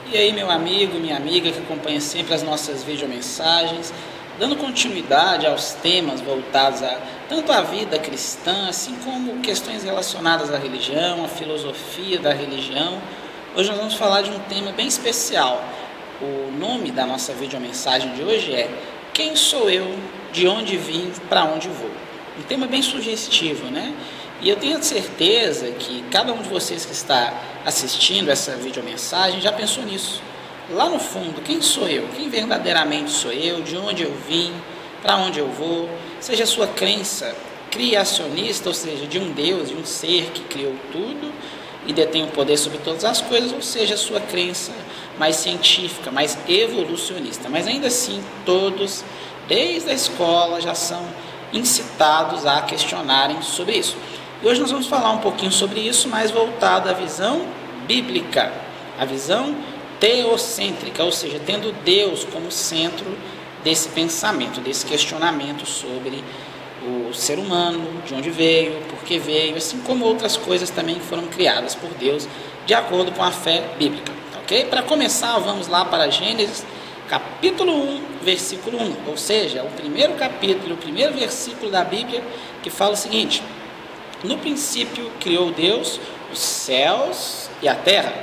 E aí, meu amigo, minha amiga que acompanha sempre as nossas videomensagens, dando continuidade aos temas voltados a tanto à vida cristã, assim como questões relacionadas à religião, à filosofia da religião. Hoje nós vamos falar de um tema bem especial. O nome da nossa videomensagem de hoje é Quem sou eu, de onde vim, para onde vou? Um tema bem sugestivo, né? E eu tenho certeza que cada um de vocês que está assistindo essa videomensagem já pensou nisso. Lá no fundo, quem sou eu? Quem verdadeiramente sou eu? De onde eu vim? Para onde eu vou? Seja a sua crença criacionista, ou seja, de um Deus, de um ser que criou tudo e detém o poder sobre todas as coisas, ou seja, a sua crença mais científica, mais evolucionista. Mas ainda assim, todos, desde a escola, já são incitados a questionarem sobre isso. E hoje nós vamos falar um pouquinho sobre isso, mas voltado à visão bíblica, a visão teocêntrica, ou seja, tendo Deus como centro desse pensamento, desse questionamento sobre o ser humano, de onde veio, por que veio, assim como outras coisas também que foram criadas por Deus, de acordo com a fé bíblica. Ok? Para começar, vamos lá para Gênesis, capítulo 1, versículo 1, ou seja, o primeiro capítulo, o primeiro versículo da Bíblia, que fala o seguinte: no princípio criou Deus os céus e a terra.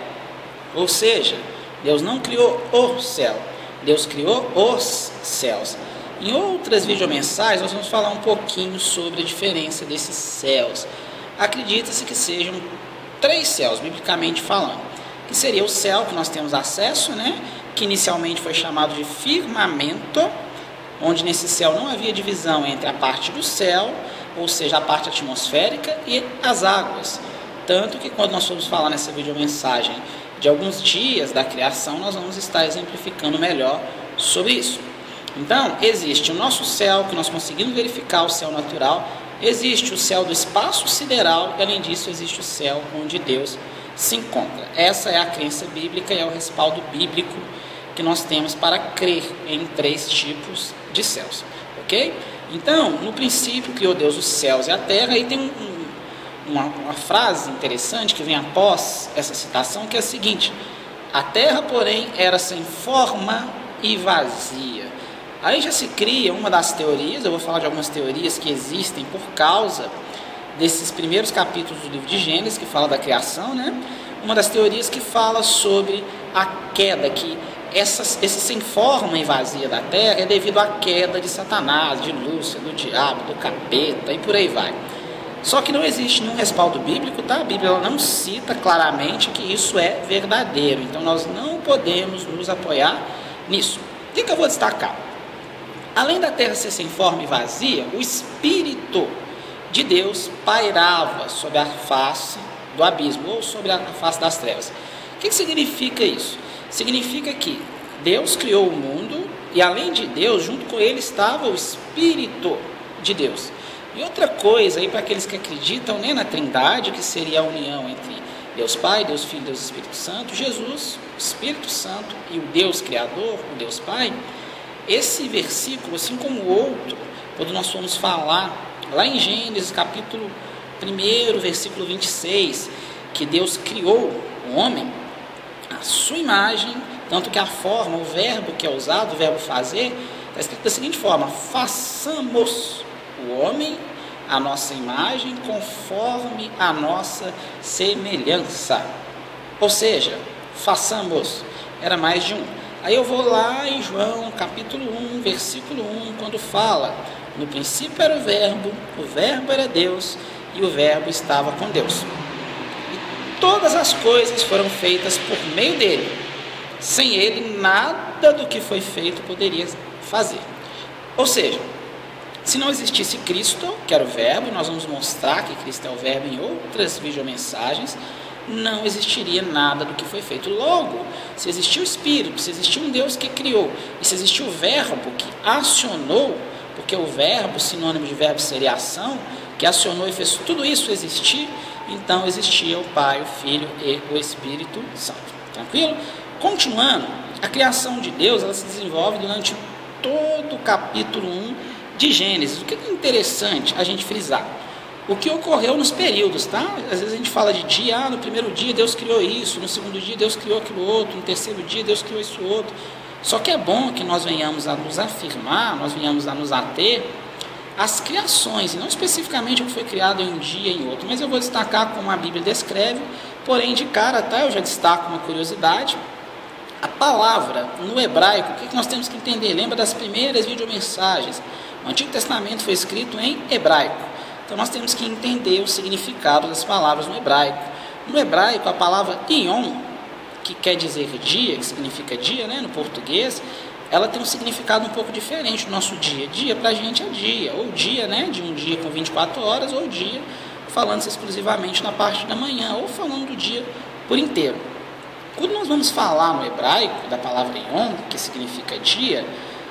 Ou seja, Deus não criou o céu, Deus criou os céus. Em outras videomensagens nós vamos falar um pouquinho sobre a diferença desses céus. Acredita-se que sejam 3 céus, biblicamente falando, que seria o céu que nós temos acesso, né? Que inicialmente foi chamado de firmamento, onde nesse céu não havia divisão entre a parte do céu, ou seja, a parte atmosférica, e as águas. Tanto que quando nós formos falar nessa videomensagem de alguns dias da criação, nós vamos estar exemplificando melhor sobre isso. Então, existe o nosso céu, que nós conseguimos verificar o céu natural, existe o céu do espaço sideral, e além disso existe o céu onde Deus se encontra. Essa é a crença bíblica e é o respaldo bíblico que nós temos para crer em 3 tipos de céus, ok? Então, no princípio criou Deus os céus e a terra, e tem uma frase interessante que vem após essa citação, que é a seguinte: a terra, porém, era sem forma e vazia. Aí já se cria uma das teorias, eu vou falar de algumas teorias que existem por causa desses primeiros capítulos do livro de Gênesis, que fala da criação, né? Uma das teorias que fala sobre a queda, que esse sem forma e vazia da terra é devido à queda de Satanás, de Lúcifer, do diabo, do capeta e por aí vai. Só que não existe nenhum respaldo bíblico, tá? A Bíblia não cita claramente que isso é verdadeiro, então nós não podemos nos apoiar nisso. O que eu vou destacar? Além da terra ser sem forma e vazia, o Espírito de Deus pairava sobre a face do abismo, ou sobre a face das trevas. O que significa isso? Significa que Deus criou o mundo e, além de Deus, junto com ele estava o Espírito de Deus. E outra coisa aí para aqueles que acreditam, né, na Trindade, que seria a união entre Deus Pai, Deus Filho e Deus Espírito Santo, Jesus, o Espírito Santo e o Deus Criador, o Deus Pai. Esse versículo, assim como o outro, quando nós formos falar lá em Gênesis capítulo 1, versículo 26, que Deus criou o homem à sua imagem, tanto que a forma, o verbo que é usado, o verbo fazer, está escrito da seguinte forma: façamos o homem à nossa imagem, conforme a nossa semelhança. Ou seja, façamos, era mais de um. Aí eu vou lá em João capítulo 1, versículo 1, quando fala: no princípio era o verbo era Deus, e o verbo estava com Deus. E todas as coisas foram feitas por meio dele. Sem ele, nada do que foi feito poderia fazer. Ou seja, se não existisse Cristo, que era o verbo, nós vamos mostrar que Cristo é o verbo em outras videomensagens, não existiria nada do que foi feito. Logo, se existiu o Espírito, se existiu um Deus que criou, e se existiu o verbo que acionou, porque o verbo, sinônimo de verbo seria ação, que acionou e fez tudo isso existir, então existia o Pai, o Filho e o Espírito Santo. Tranquilo? Continuando, a criação de Deus, ela se desenvolve durante todo o capítulo 1 de Gênesis. O que é interessante a gente frisar? o que ocorreu nos períodos, tá? Às vezes a gente fala de dia, no primeiro dia Deus criou isso, no segundo dia Deus criou aquilo outro, no terceiro dia Deus criou isso outro. Só que é bom que nós venhamos a nos afirmar, nós venhamos a nos ater às criações, e não especificamente o que foi criado em um dia e em outro, mas eu vou destacar como a Bíblia descreve, porém de cara, tá? Eu já destaco uma curiosidade. A palavra no hebraico, o que nós temos que entender? Lembra das primeiras videomensagens? O Antigo Testamento foi escrito em hebraico. Então nós temos que entender o significado das palavras no hebraico. No hebraico, a palavra Yom, que quer dizer dia, que significa dia, né, no português, ela tem um significado um pouco diferente do nosso dia. Dia para a gente é dia, ou dia, né, de um dia com 24 horas, ou dia falando-se exclusivamente na parte da manhã, ou falando do dia por inteiro. Quando nós vamos falar no hebraico da palavra Yom, que significa dia,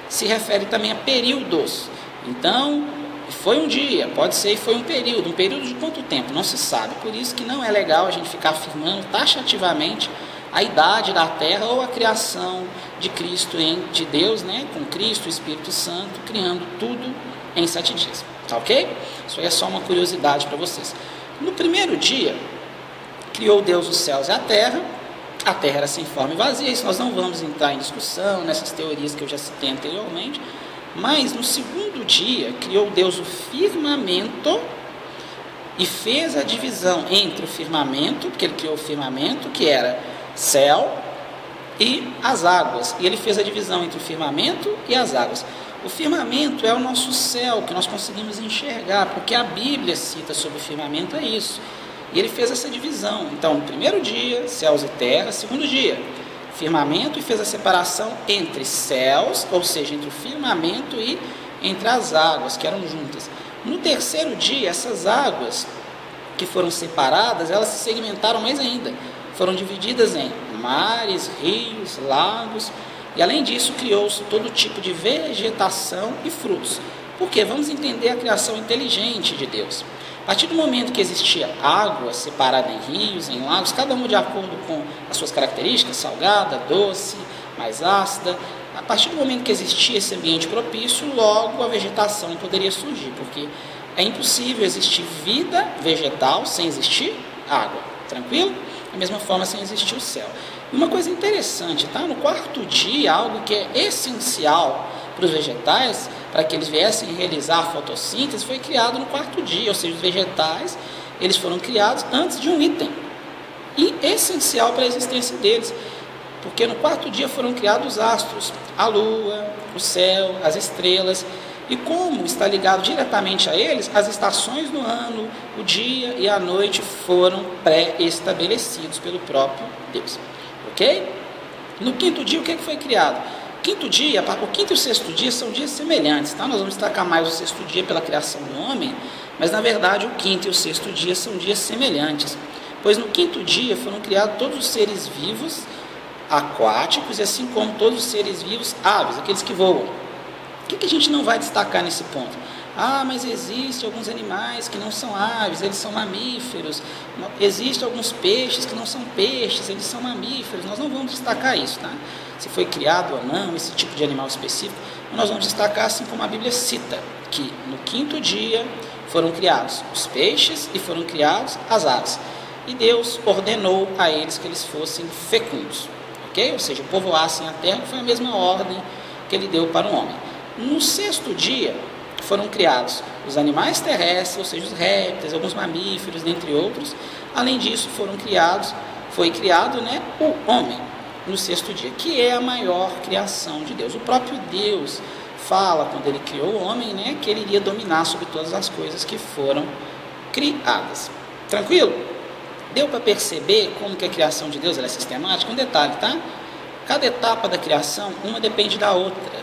se refere também a períodos. Então, foi um dia, pode ser e foi um período de quanto tempo? Não se sabe, por isso que não é legal a gente ficar afirmando taxativamente a idade da terra ou a criação de Cristo, de Deus, né, com Cristo, o Espírito Santo, criando tudo em 7 dias, tá ok? Isso aí é só uma curiosidade para vocês. No primeiro dia, criou Deus os céus e a terra era sem forma e vazia, isso nós não vamos entrar em discussão nessas teorias que eu já citei anteriormente. Mas no segundo dia, criou Deus o firmamento e fez a divisão entre o firmamento, porque ele criou o firmamento, que era céu, e as águas. E ele fez a divisão entre o firmamento e as águas. O firmamento é o nosso céu, que nós conseguimos enxergar, porque a Bíblia cita sobre o firmamento, é isso. E ele fez essa divisão. Então, no primeiro dia, céus e terra. Segundo dia, firmamento, e fez a separação entre céus, ou seja, entre o firmamento e entre as águas, que eram juntas. No terceiro dia, essas águas que foram separadas, elas se segmentaram mais ainda. Foram divididas em mares, rios, lagos, e além disso criou-se todo tipo de vegetação e frutos. Por quê? Vamos entender a criação inteligente de Deus. A partir do momento que existia água separada em rios, em lagos, cada um de acordo com as suas características, salgada, doce, mais ácida, a partir do momento que existia esse ambiente propício, logo a vegetação poderia surgir, porque é impossível existir vida vegetal sem existir água, tranquilo? Da mesma forma sem existir o céu. E uma coisa interessante, tá? No quarto dia, algo que é essencial para os vegetais, para que eles viessem realizar a fotossíntese, foi criado no quarto dia, ou seja, os vegetais, eles foram criados antes de um item, e essencial para a existência deles, porque no quarto dia foram criados os astros, a lua, o céu, as estrelas, e como está ligado diretamente a eles, as estações do ano, o dia e a noite foram pré-estabelecidos pelo próprio Deus, ok? No quinto dia, o que foi criado? O quinto e o sexto dia são dias semelhantes, tá? Nós vamos destacar mais o sexto dia pela criação do homem, mas na verdade o quinto e o sexto dia são dias semelhantes, pois no quinto dia foram criados todos os seres vivos aquáticos, e assim como todos os seres vivos aves, aqueles que voam. O que a gente não vai destacar nesse ponto? Mas existem alguns animais que não são aves, eles são mamíferos. Existem alguns peixes que não são peixes, eles são mamíferos. Nós não vamos destacar isso, tá? Se foi criado ou não esse tipo de animal específico, nós vamos destacar assim como a Bíblia cita, que no quinto dia foram criados os peixes e foram criados as aves. E Deus ordenou a eles que eles fossem fecundos, ok? Ou seja, povoassem a terra, que foi a mesma ordem que ele deu para o homem. No sexto dia foram criados os animais terrestres, ou seja, os répteis, alguns mamíferos, dentre outros. Além disso, foi criado, o homem no sexto dia, que é a maior criação de Deus. O próprio Deus fala, quando ele criou o homem, que ele iria dominar sobre todas as coisas que foram criadas. Tranquilo? Deu para perceber como que a criação de Deus é sistemática? Um detalhe, tá? Cada etapa da criação, uma depende da outra.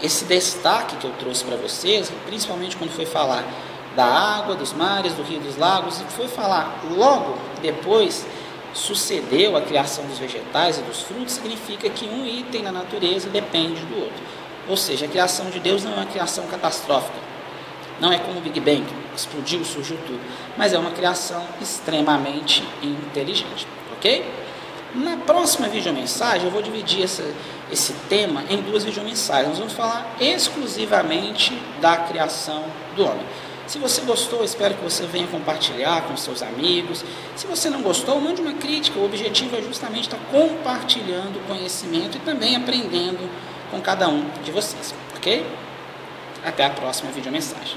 Esse destaque que eu trouxe para vocês, principalmente quando foi falar da água, dos mares, do rio, dos lagos, e foi falar logo depois, sucedeu a criação dos vegetais e dos frutos, significa que um item na natureza depende do outro. Ou seja, a criação de Deus não é uma criação catastrófica, não é como o Big Bang, explodiu, surgiu tudo, mas é uma criação extremamente inteligente, ok? Na próxima videomensagem eu vou dividir esse tema em 2 videomensagens. Nós vamos falar exclusivamente da criação do homem. Se você gostou, espero que você venha compartilhar com seus amigos. Se você não gostou, mande uma crítica. O objetivo é justamente estar compartilhando conhecimento e também aprendendo com cada um de vocês, ok? Até a próxima videomensagem.